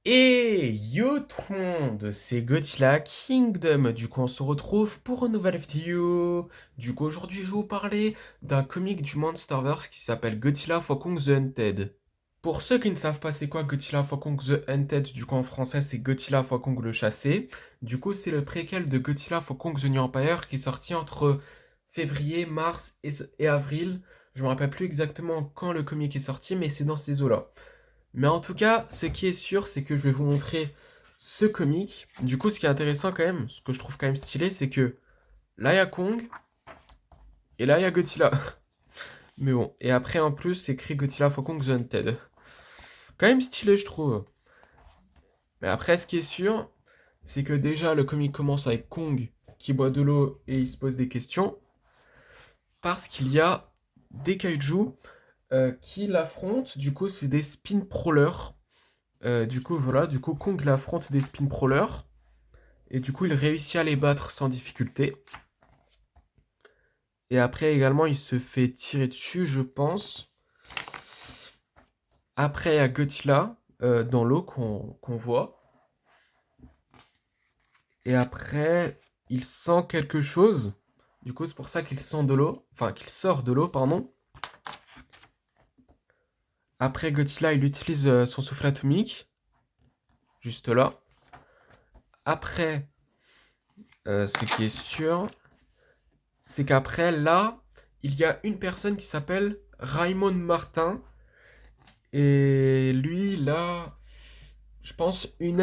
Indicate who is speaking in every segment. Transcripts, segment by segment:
Speaker 1: Et yo tout le monde, c'est Godzilla Kingdom. Du coup, on se retrouve pour une nouvelle vidéo. Du coup, aujourd'hui, je vais vous parler d'un comic du Monsterverse qui s'appelle Godzilla X Kong the Hunted. Pour ceux qui ne savent pas c'est quoi Godzilla X Kong the Hunted, du coup en français c'est Godzilla X Kong le Chassé. Du coup, c'est le préquel de Godzilla X Kong the New Empire qui est sorti entre février, mars et avril. Je me rappelle plus exactement quand le comic est sorti, mais c'est dans ces eaux-là. Mais en tout cas, ce qui est sûr, c'est que je vais vous montrer ce comic. Du coup, ce qui est intéressant quand même, ce que je trouve quand même stylé, c'est que là, il y a Kong et là, il y a Godzilla. Mais bon, et après, en plus, c'est écrit Godzilla for Kong the Hunted. Quand même stylé, je trouve. Mais après, ce qui est sûr, c'est que déjà, le comic commence avec Kong qui boit de l'eau et il se pose des questions. Parce qu'il y a des kaiju qui l'affrontent. Du coup, c'est des spin crawlers. Du coup, voilà, du coup, Kong l'affronte des spin crawlers. Et du coup, il réussit à les battre sans difficulté. Et après, également, il se fait tirer dessus, je pense. Après, il y a Godzilla dans l'eau qu'on voit. Et après, il sent quelque chose. Du coup, c'est pour ça qu'il sent de l'eau. Enfin, qu'il sort de l'eau, pardon. Après, Godzilla, il utilise son souffle atomique. Juste là. Après, ce qui est sûr, c'est qu'après, là, il y a une personne qui s'appelle Raymond Martin. Et lui, là, je pense une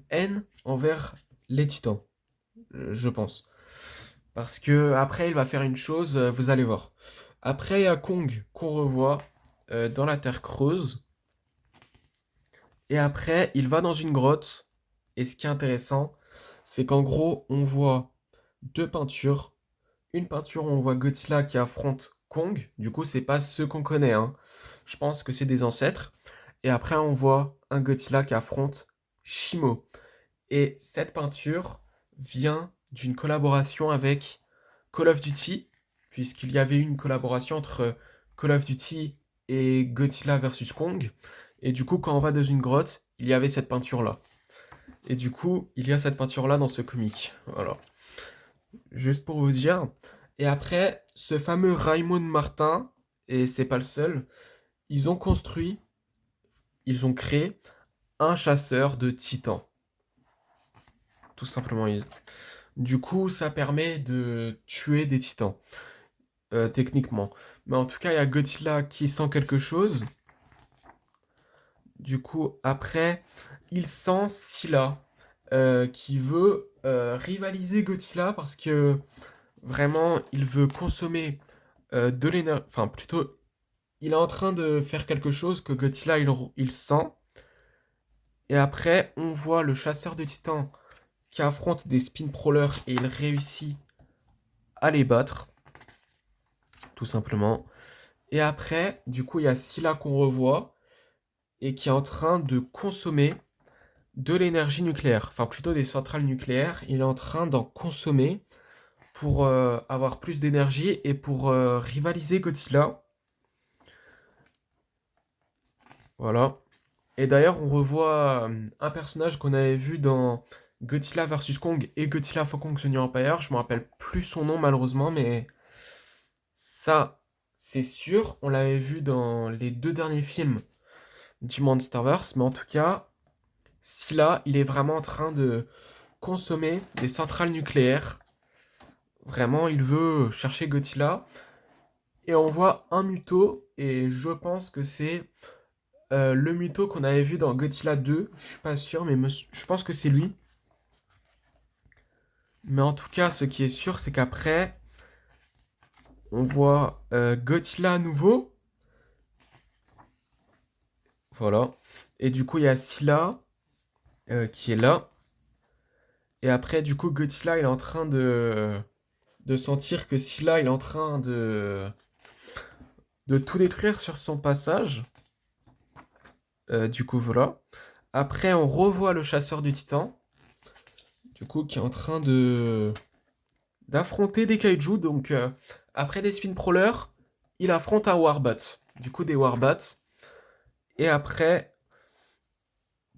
Speaker 1: haine envers les titans, je pense. Parce que après, il va faire une chose, vous allez voir. Après, il y a Kong qu'on revoit dans la Terre creuse. Et après, il va dans une grotte. Et ce qui est intéressant, c'est qu'en gros, on voit deux peintures. Une peinture où on voit Godzilla qui affronte Kong. Du coup, c'est pas ceux qu'on connaît, hein. Je pense que c'est des ancêtres. Et après, on voit un Godzilla qui affronte Shimo. Et cette peinture vient d'une collaboration avec Call of Duty, puisqu'il y avait eu une collaboration entre Call of Duty et Godzilla versus Kong. Et du coup, quand on va dans une grotte, il y avait cette peinture-là. Et du coup, il y a cette peinture-là dans ce comic. Voilà. Juste pour vous dire. Et après, ce fameux Raymond Martin, et c'est pas le seul, ils ont construit, ils ont créé un chasseur de titans. Tout simplement. Du coup, ça permet de tuer des titans, techniquement. Mais en tout cas, il y a Godzilla qui sent quelque chose. Du coup, après, il sent Scylla, qui veut rivaliser Godzilla parce que vraiment, il veut consommer de l'énergie. Enfin, plutôt, il est en train de faire quelque chose que Godzilla, il sent. Et après, on voit le chasseur de titans qui affronte des spin crawlers et il réussit à les battre, tout simplement. Et après, du coup, il y a Scylla qu'on revoit et qui est en train de consommer de l'énergie nucléaire, enfin plutôt des centrales nucléaires. Il est en train d'en consommer pour avoir plus d'énergie et pour rivaliser Godzilla. Voilà. Et d'ailleurs, on revoit un personnage qu'on avait vu dans Godzilla vs Kong et Godzilla x Kong The New Empire. Je me rappelle plus son nom malheureusement, mais ça, c'est sûr. On l'avait vu dans les deux derniers films du Monsterverse. Mais en tout cas, si là, il est vraiment en train de consommer des centrales nucléaires. Vraiment, il veut chercher Godzilla. Et on voit un Muto. Et je pense que c'est le Muto qu'on avait vu dans Godzilla 2. Je suis pas sûr, mais je pense que c'est lui. Mais en tout cas, ce qui est sûr, c'est qu'après, on voit Godzilla à nouveau. Voilà. Et du coup, il y a Scylla qui est là. Et après, du coup, Godzilla, il est en train de sentir que Scylla, il est en train de tout détruire sur son passage. Du coup, voilà. Après, on revoit le chasseur du titan. Du coup, qui est en train d'affronter des kaiju. Donc, après des spin crawlers, il affronte un warbat. Du coup, des warbats. Et après,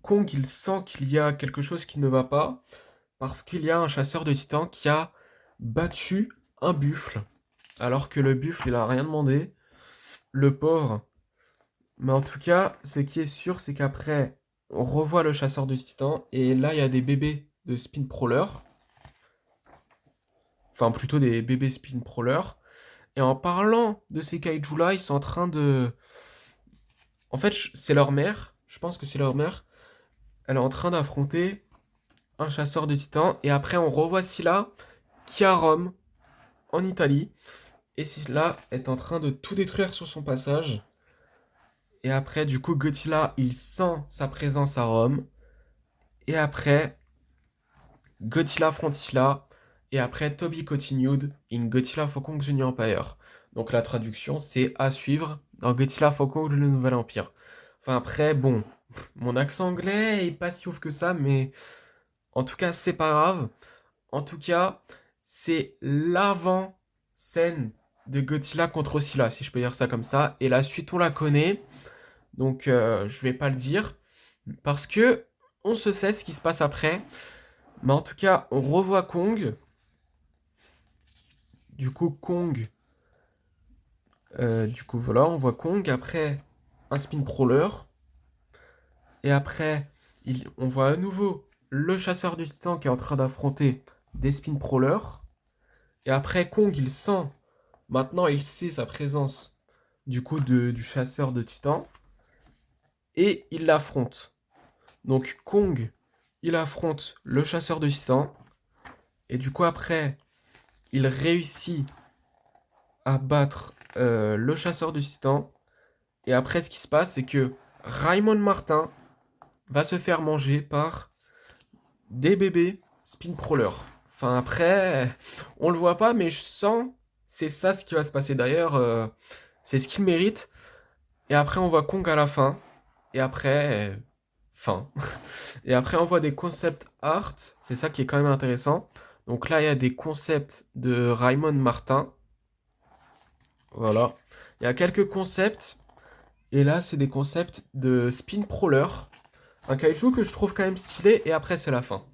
Speaker 1: Kong, il sent qu'il y a quelque chose qui ne va pas, parce qu'il y a un chasseur de titans qui a battu un buffle, alors que le buffle, il a rien demandé, le pauvre. Mais en tout cas, ce qui est sûr, c'est qu'après, on revoit le chasseur de titans, et là, il y a des bébés de spin crawler, enfin plutôt des bébés spin crawler. Et en parlant de ces kaiju-là, ils sont en train de... En fait, c'est leur mère, je pense que c'est leur mère, elle est en train d'affronter un chasseur de titans, et après, on revoit Scylla qui est à Rome, en Italie, et Scylla est en train de tout détruire sur son passage. Et après, du coup, Godzilla, il sent sa présence à Rome. Et après, Godzilla affronte Scylla. Et après, Toby continued in Godzilla for Kong the New Empire. Donc la traduction, c'est à suivre dans Godzilla for Kong le Nouvel Empire. Enfin après, bon, mon accent anglais est pas si ouf que ça, mais en tout cas, c'est pas grave. En tout cas, c'est l'avant-scène de Godzilla contre Scylla, si je peux dire ça comme ça. Et la suite, on la connaît. Donc je vais pas le dire parce que on se sait ce qui se passe après. Mais en tout cas, on revoit Kong. Du coup, Kong. Du coup, voilà, on voit Kong. Après, un spin crawler. Et après, on voit à nouveau le chasseur du titan qui est en train d'affronter des spin crawlers. Et après, Kong, il sent. Maintenant, il sait sa présence du coup du chasseur de titan. Et il l'affronte. Donc, Kong, il affronte le chasseur de titan. Et du coup, après, il réussit à battre le chasseur de titans. Et après, ce qui se passe, c'est que Raymond Martin va se faire manger par des bébés spin crawlers. Enfin, après, on le voit pas, mais je sens c'est ça ce qui va se passer. D'ailleurs, c'est ce qu'il mérite. Et après, on voit Kong à la fin. Et après, fin. Et après, on voit des concept art. C'est ça qui est quand même intéressant. Donc là, il y a des concepts de Raymond Martin. Voilà. Il y a quelques concepts. Et là, c'est des concepts de Spin Crawler. Un kaiju que je trouve quand même stylé. Et après, c'est la fin.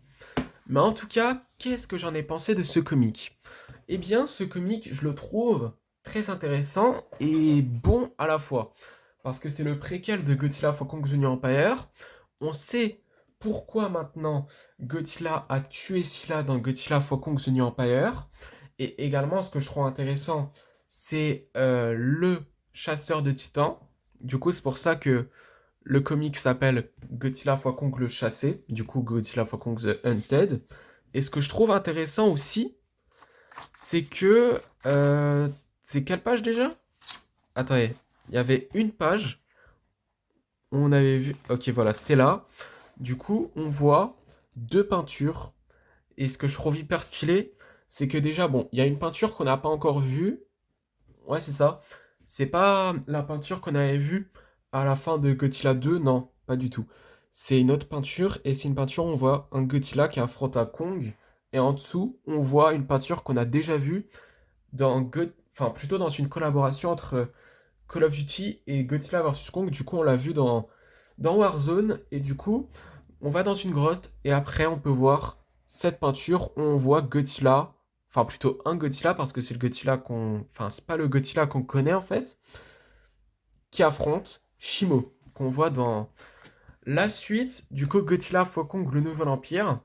Speaker 1: Mais en tout cas, qu'est-ce que j'en ai pensé de ce comic? Eh bien, ce comic, je le trouve très intéressant et bon à la fois. Parce que c'est le préquel de Godzilla for Kong the New Empire. On sait pourquoi maintenant Godzilla a tué Scylla dans Godzilla for Kong the New Empire. Et également, ce que je trouve intéressant, c'est le chasseur de titans. Du coup, c'est pour ça que le comic s'appelle Godzilla for Kong le chassé. Du coup, Godzilla for Kong the Hunted. Et ce que je trouve intéressant aussi, c'est que... c'est quelle page déjà? Attendez, il y avait une page. On avait vu... Ok, voilà, c'est là. Du coup, on voit deux peintures. Et ce que je trouve hyper stylé, c'est que déjà, bon, il y a une peinture qu'on n'a pas encore vue. Ouais, c'est ça. C'est pas la peinture qu'on avait vue à la fin de Godzilla 2, non, pas du tout. C'est une autre peinture, et c'est une peinture où on voit un Godzilla qui affronte un Kong. Et en dessous, on voit une peinture qu'on a déjà vue dans enfin, plutôt dans une collaboration entre Call of Duty et Godzilla vs Kong. Du coup, on l'a vu dans Warzone. Et du coup, on va dans une grotte et après, on peut voir cette peinture où on voit Godzilla. Enfin, plutôt un Godzilla parce que c'est le Godzilla qu'on. Enfin, c'est pas le Godzilla qu'on connaît en fait. Qui affronte Shimo. Qu'on voit dans la suite du coup Godzilla for Kong le Nouvel Empire.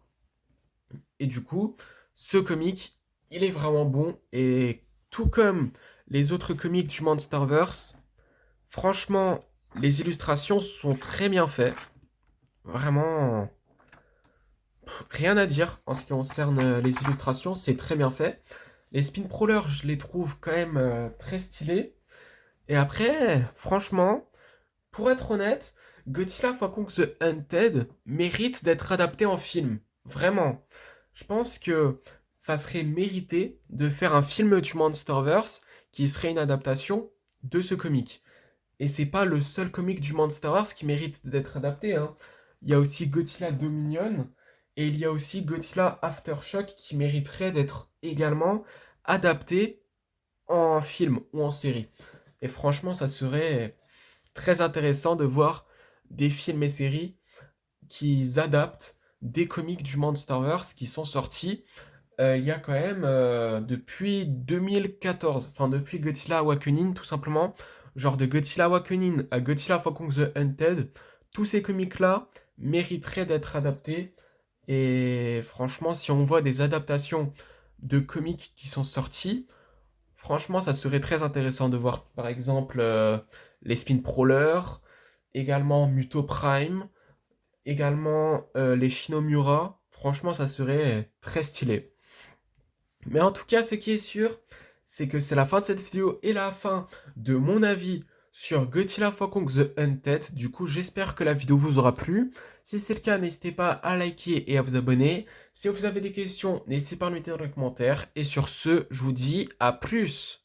Speaker 1: Et du coup, ce comic, il est vraiment bon. Et tout comme les autres comics du Monsterverse, franchement, les illustrations sont très bien faites. Vraiment, rien à dire en ce qui concerne les illustrations, c'est très bien fait. Les spin crawlers, je les trouve quand même très stylés. Et après, franchement, pour être honnête, Godzilla for Kong the Hunted mérite d'être adapté en film. Vraiment. Je pense que ça serait mérité de faire un film du Monsterverse qui serait une adaptation de ce comic. Et c'est pas le seul comic du Monsterverse qui mérite d'être adapté, hein. Il y a aussi Godzilla Dominion et il y a aussi Godzilla Aftershock qui mériterait d'être également adapté en film ou en série. Et franchement, ça serait très intéressant de voir des films et séries qu'ils adaptent des comics du Monsterverse qui sont sortis il y a quand même depuis 2014, enfin depuis Godzilla Awakening tout simplement, genre de Godzilla Awakening à Godzilla Fall Kong the Hunted, tous ces comics-là mériteraient d'être adaptés. Et franchement, si on voit des adaptations de comics qui sont sortis, franchement, ça serait très intéressant de voir par exemple les Spin Prowlers, également Muto Prime, également les Shinomura. Franchement, ça serait très stylé. Mais en tout cas, ce qui est sûr, c'est que c'est la fin de cette vidéo et la fin de mon avis sur Godzilla Fall Kong The Hunted. Du coup, j'espère que la vidéo vous aura plu. Si c'est le cas, n'hésitez pas à liker et à vous abonner. Si vous avez des questions, n'hésitez pas à me mettre dans les commentaires. Et sur ce, je vous dis à plus.